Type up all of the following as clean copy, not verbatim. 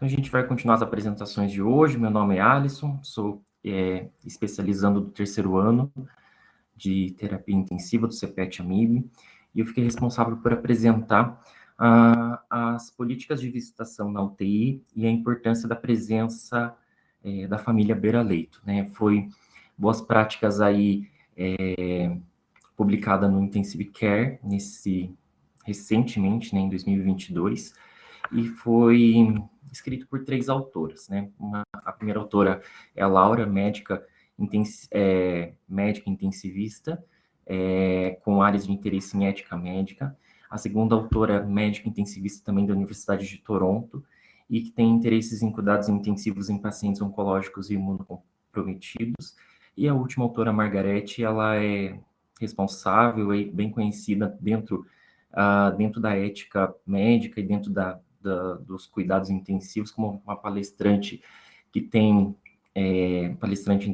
Então, a gente vai continuar as apresentações de hoje. Meu nome é Alisson, sou especializando do terceiro ano de terapia intensiva do CPET-AMIB, e eu fiquei responsável por apresentar as políticas de visitação na UTI e a importância da presença da família beira-leito, né? Foi boas práticas aí publicada no Intensive Care recentemente, né, em 2022, e foi escrito por 3 autoras, né? A primeira autora é a Laura, médica intensivista, com áreas de interesse em ética médica. A segunda autora, médica intensivista também da Universidade de Toronto, e que tem interesses em cuidados intensivos em pacientes oncológicos e imunocomprometidos. E a última autora, Margarete, ela é responsável e bem conhecida dentro da ética médica e dentro dos cuidados intensivos, como uma palestrante que tem palestrante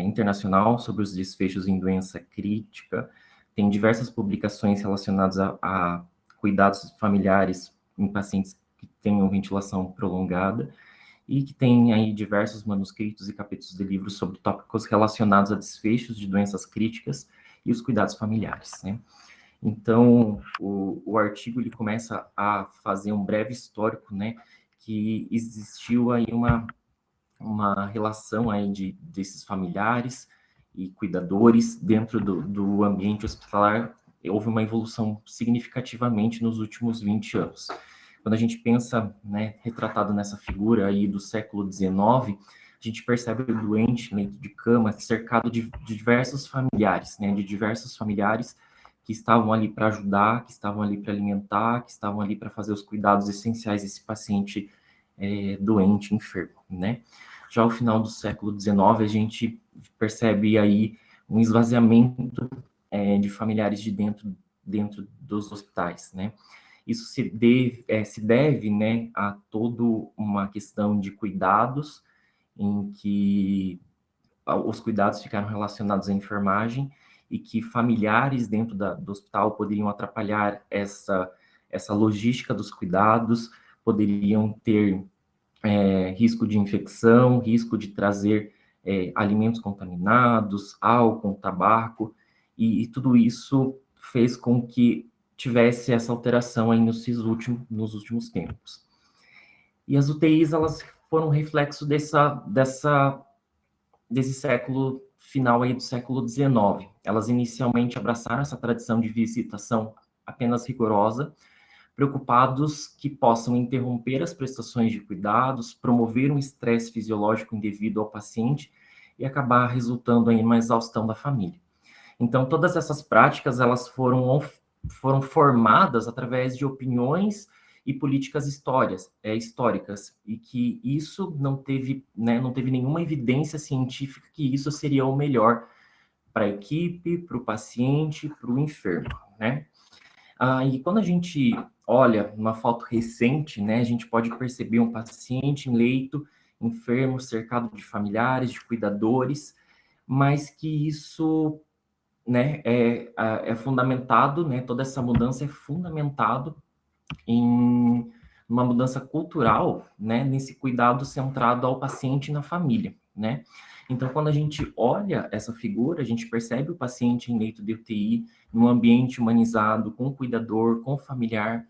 internacional sobre os desfechos em doença crítica, tem diversas publicações relacionadas a cuidados familiares em pacientes que tenham ventilação prolongada, e que tem aí diversos manuscritos e capítulos de livros sobre tópicos relacionados a desfechos de doenças críticas e os cuidados familiares, né? Então, o artigo ele começa a fazer um breve histórico, né, que existiu aí uma relação aí desses familiares e cuidadores dentro do ambiente hospitalar. Houve uma evolução significativamente nos últimos 20 anos. Quando a gente pensa, né, retratado nessa figura aí do século XIX, a gente percebe o doente, leito de cama, cercado de diversos familiares, né, de diversos familiares que estavam ali para ajudar, que estavam ali para alimentar, que estavam ali para fazer os cuidados essenciais desse paciente doente, enfermo, né? Já ao final do século XIX, a gente percebe aí um esvaziamento de familiares de dentro dos hospitais, né? Isso se deve, né, a toda uma questão de cuidados, em que os cuidados ficaram relacionados à enfermagem e que familiares dentro do hospital poderiam atrapalhar essa logística dos cuidados, poderiam ter risco de infecção, risco de trazer alimentos contaminados, álcool, tabaco, e tudo isso fez com que tivesse essa alteração aí nos últimos tempos. E as UTIs, elas foram reflexo desse século final aí do século XIX. Elas inicialmente abraçaram essa tradição de visitação apenas rigorosa, preocupados que possam interromper as prestações de cuidados, promover um estresse fisiológico indevido ao paciente e acabar resultando em uma exaustão da família. Então, todas essas práticas, elas foram formadas através de opiniões e políticas históricas, e que isso não teve nenhuma evidência científica que isso seria o melhor para a equipe, para o paciente, para o enfermo, né? E quando a gente olha uma foto recente, né, a gente pode perceber um paciente em leito, enfermo, cercado de familiares, de cuidadores, mas que isso, né, é fundamentado, né, toda essa mudança é fundamentado em uma mudança cultural, né, nesse cuidado centrado ao paciente e na família, né? Então, quando a gente olha essa figura, a gente percebe o paciente em leito de UTI, num ambiente humanizado, com o cuidador, com o familiar,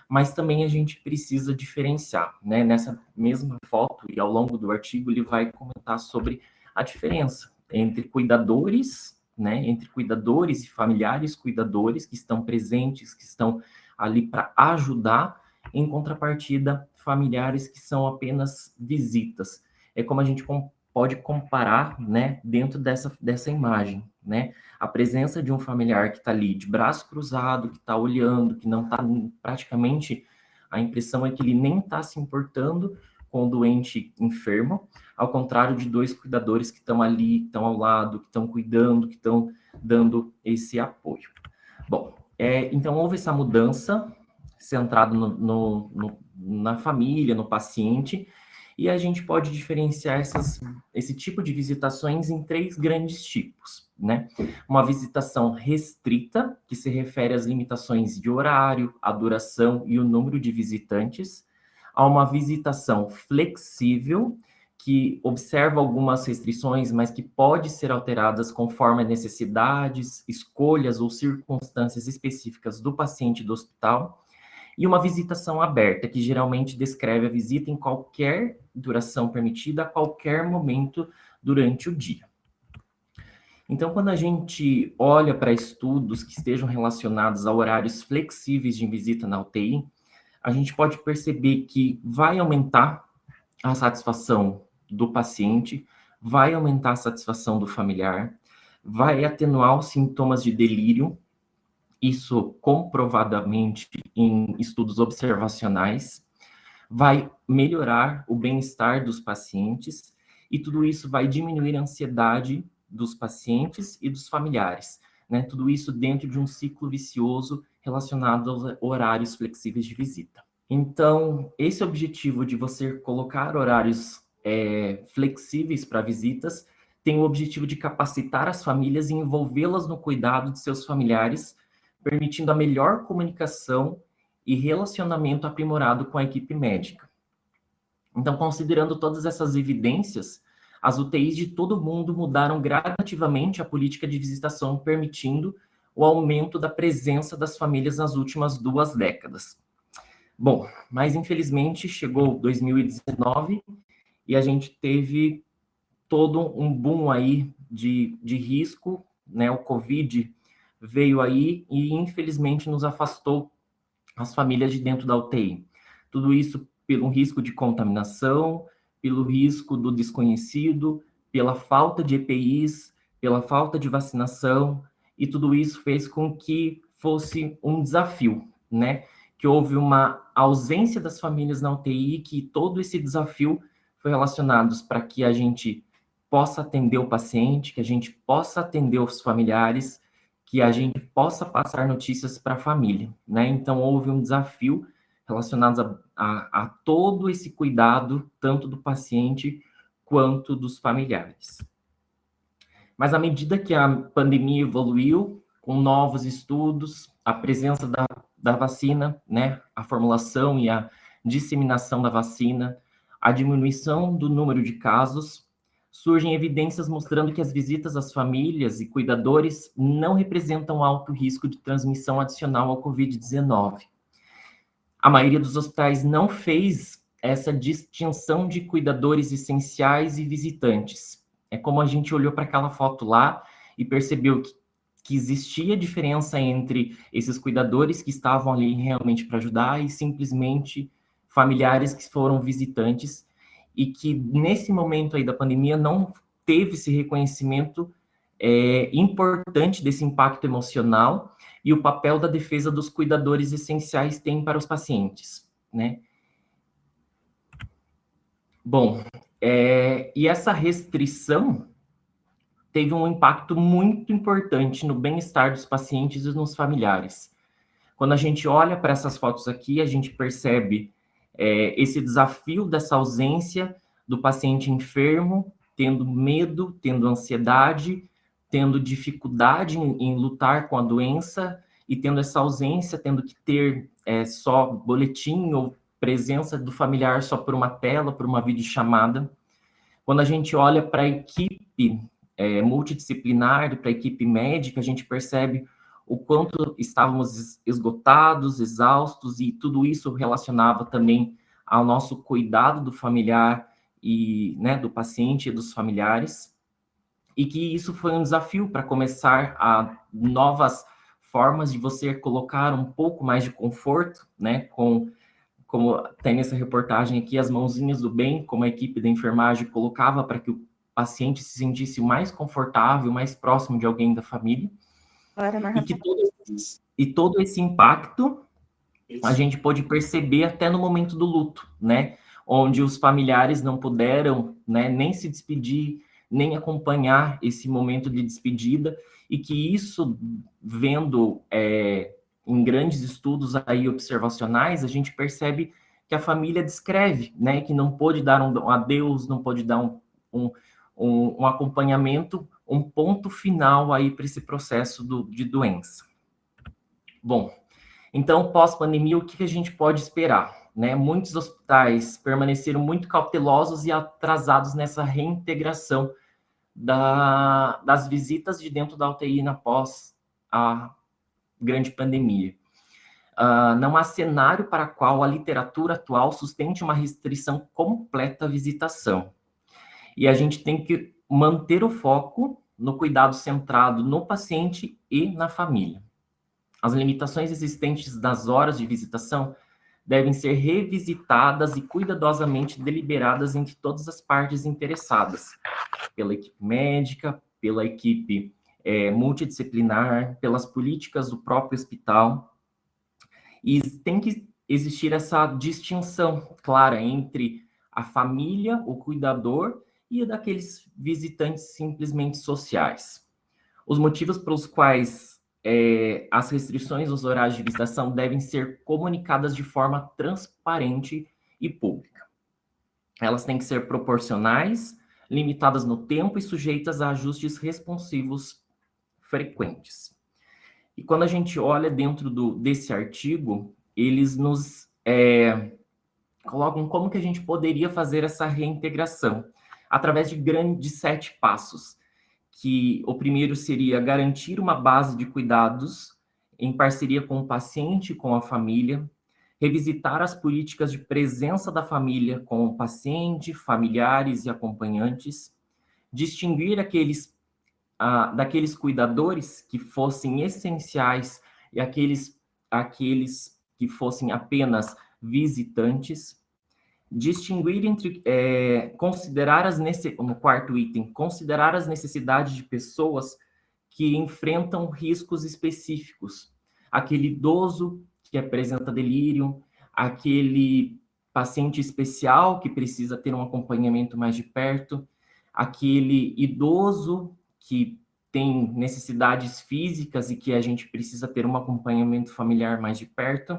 mas também a gente precisa diferenciar, né? Nessa mesma foto e ao longo do artigo, ele vai comentar sobre a diferença entre cuidadores, né? Entre cuidadores e familiares cuidadores que estão presentes, que estão ali para ajudar, em contrapartida, familiares que são apenas visitas. É como a gente pode comparar, né, dentro dessa imagem, né? A presença de um familiar que está ali de braço cruzado, que está olhando, que não está praticamente, a impressão é que ele nem está se importando com o doente enfermo, ao contrário de 2 cuidadores que estão ali, estão ao lado, que estão cuidando, que estão dando esse apoio. Bom, então houve essa mudança centrada na família, no paciente, e a gente pode diferenciar esse tipo de visitações em 3 grandes tipos, né? Uma visitação restrita, que se refere às limitações de horário, a duração e o número de visitantes. a uma visitação flexível, que observa algumas restrições, mas que pode ser alteradas conforme as necessidades, escolhas ou circunstâncias específicas do paciente do hospital, e uma visitação aberta, que geralmente descreve a visita em qualquer duração permitida, a qualquer momento durante o dia. Então, quando a gente olha para estudos que estejam relacionados a horários flexíveis de visita na UTI, a gente pode perceber que vai aumentar a satisfação do paciente, vai aumentar a satisfação do familiar, vai atenuar os sintomas de delírio, isso comprovadamente em estudos observacionais, vai melhorar o bem-estar dos pacientes, e tudo isso vai diminuir a ansiedade dos pacientes e dos familiares, né? Tudo isso dentro de um ciclo vicioso relacionado aos horários flexíveis de visita. Então, esse objetivo de você colocar horários flexíveis para visitas tem o objetivo de capacitar as famílias e envolvê-las no cuidado de seus familiares, permitindo a melhor comunicação e relacionamento aprimorado com a equipe médica. Então, considerando todas essas evidências, as UTIs de todo o mundo mudaram gradativamente a política de visitação, permitindo o aumento da presença das famílias nas últimas 2 décadas. Bom, mas infelizmente chegou 2019 e a gente teve todo um boom aí de risco, né? O Covid veio aí e infelizmente nos afastou as famílias de dentro da UTI. Tudo isso pelo risco de contaminação, pelo risco do desconhecido, pela falta de EPIs, pela falta de vacinação, e tudo isso fez com que fosse um desafio, né? Que houve uma ausência das famílias na UTI, que todo esse desafio foi relacionado para que a gente possa atender o paciente, que a gente possa atender os familiares, que a gente possa passar notícias para a família, né? Então, houve um desafio relacionado a todo esse cuidado, tanto do paciente quanto dos familiares. Mas à medida que a pandemia evoluiu, com novos estudos, a presença da vacina, né, a formulação e a disseminação da vacina, a diminuição do número de casos, surgem evidências mostrando que as visitas às famílias e cuidadores não representam alto risco de transmissão adicional ao Covid-19. A maioria dos hospitais não fez essa distinção de cuidadores essenciais e visitantes. É como a gente olhou para aquela foto lá e percebeu que existia diferença entre esses cuidadores que estavam ali realmente para ajudar e simplesmente familiares que foram visitantes, e que nesse momento aí da pandemia não teve esse reconhecimento importante desse impacto emocional e o papel da defesa dos cuidadores essenciais tem para os pacientes, né? Bom, e essa restrição teve um impacto muito importante no bem-estar dos pacientes e nos familiares. Quando a gente olha para essas fotos aqui, a gente percebe esse desafio dessa ausência do paciente enfermo, tendo medo, tendo ansiedade, tendo dificuldade em lutar com a doença e tendo essa ausência, tendo que ter só boletim ou presença do familiar só por uma tela, por uma videochamada. Quando a gente olha para a equipe multidisciplinar, para a equipe médica, a gente percebe o quanto estávamos esgotados, exaustos, e tudo isso relacionava também ao nosso cuidado do familiar e, né, do paciente e dos familiares, e que isso foi um desafio para começar a novas formas de você colocar um pouco mais de conforto, né, como tem nessa reportagem aqui, as mãozinhas do bem, como a equipe da enfermagem colocava para que o paciente se sentisse mais confortável, mais próximo de alguém da família, e que todo esse impacto a gente pôde perceber até no momento do luto, né? Onde os familiares não puderam, né, nem se despedir, nem acompanhar esse momento de despedida, e que isso, vendo em grandes estudos aí observacionais, a gente percebe que a família descreve, né, que não pôde dar um adeus, não pôde dar um acompanhamento, um ponto final aí para esse processo de doença. Bom, Então, pós-pandemia, o que a gente pode esperar? Né? Muitos hospitais permaneceram muito cautelosos e atrasados nessa reintegração das visitas de dentro da UTI após a grande pandemia. Não há cenário para qual a literatura atual sustente uma restrição completa à visitação. E a gente tem que manter o foco no cuidado centrado no paciente e na família. As limitações existentes das horas de visitação devem ser revisitadas e cuidadosamente deliberadas entre todas as partes interessadas, pela equipe médica, pela equipe multidisciplinar, pelas políticas do próprio hospital. E tem que existir essa distinção clara entre a família, o cuidador, e daqueles visitantes simplesmente sociais. Os motivos pelos quais as restrições aos horários de visitação devem ser comunicadas de forma transparente e pública. Elas têm que ser proporcionais, limitadas no tempo e sujeitas a ajustes responsivos frequentes. E quando a gente olha dentro desse artigo, eles nos colocam como que a gente poderia fazer essa reintegração, através de 7 passos, que o primeiro seria garantir uma base de cuidados em parceria com o paciente e com a família, revisitar as políticas de presença da família com o paciente, familiares e acompanhantes, distinguir daqueles cuidadores que fossem essenciais e aqueles que fossem apenas visitantes, distinguir entre, no quarto item, considerar as necessidades de pessoas que enfrentam riscos específicos. Aquele idoso que apresenta delírio, aquele paciente especial que precisa ter um acompanhamento mais de perto, aquele idoso que tem necessidades físicas e que a gente precisa ter um acompanhamento familiar mais de perto.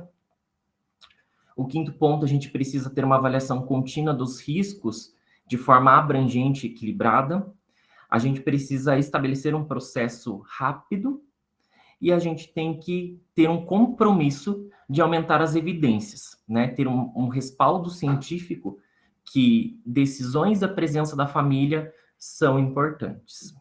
O quinto ponto, a gente precisa ter uma avaliação contínua dos riscos de forma abrangente e equilibrada. A gente precisa estabelecer um processo rápido e a gente tem que ter um compromisso de aumentar as evidências, né? Ter um respaldo científico que decisões da presença da família são importantes.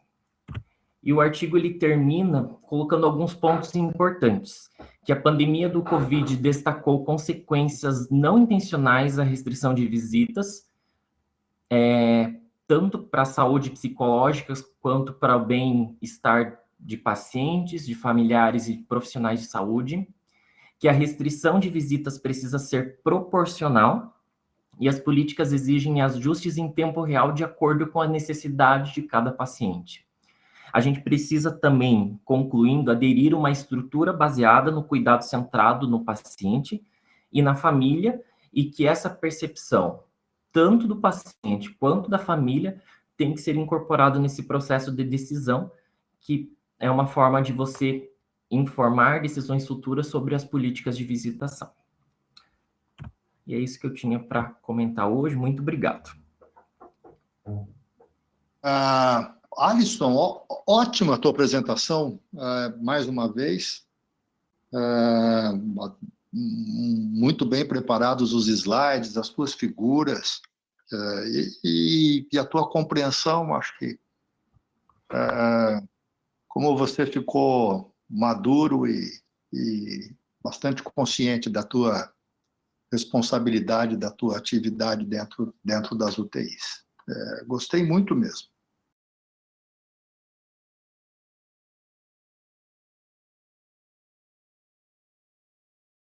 E o artigo ele termina colocando alguns pontos importantes, que a pandemia do Covid destacou consequências não intencionais à restrição de visitas, tanto para a saúde psicológica quanto para o bem-estar de pacientes, de familiares e profissionais de saúde, que a restrição de visitas precisa ser proporcional e as políticas exigem ajustes em tempo real de acordo com a necessidade de cada paciente. A gente precisa também, concluindo, aderir a uma estrutura baseada no cuidado centrado no paciente e na família, e que essa percepção, tanto do paciente quanto da família, tem que ser incorporado nesse processo de decisão, que é uma forma de você informar decisões futuras sobre as políticas de visitação. E é isso que eu tinha para comentar hoje. Muito obrigado. Alisson, ótima a tua apresentação, mais uma vez. Muito bem preparados os slides, as tuas figuras, e a tua compreensão, acho que como você ficou maduro e bastante consciente da tua responsabilidade, da tua atividade dentro das UTIs. Gostei muito mesmo.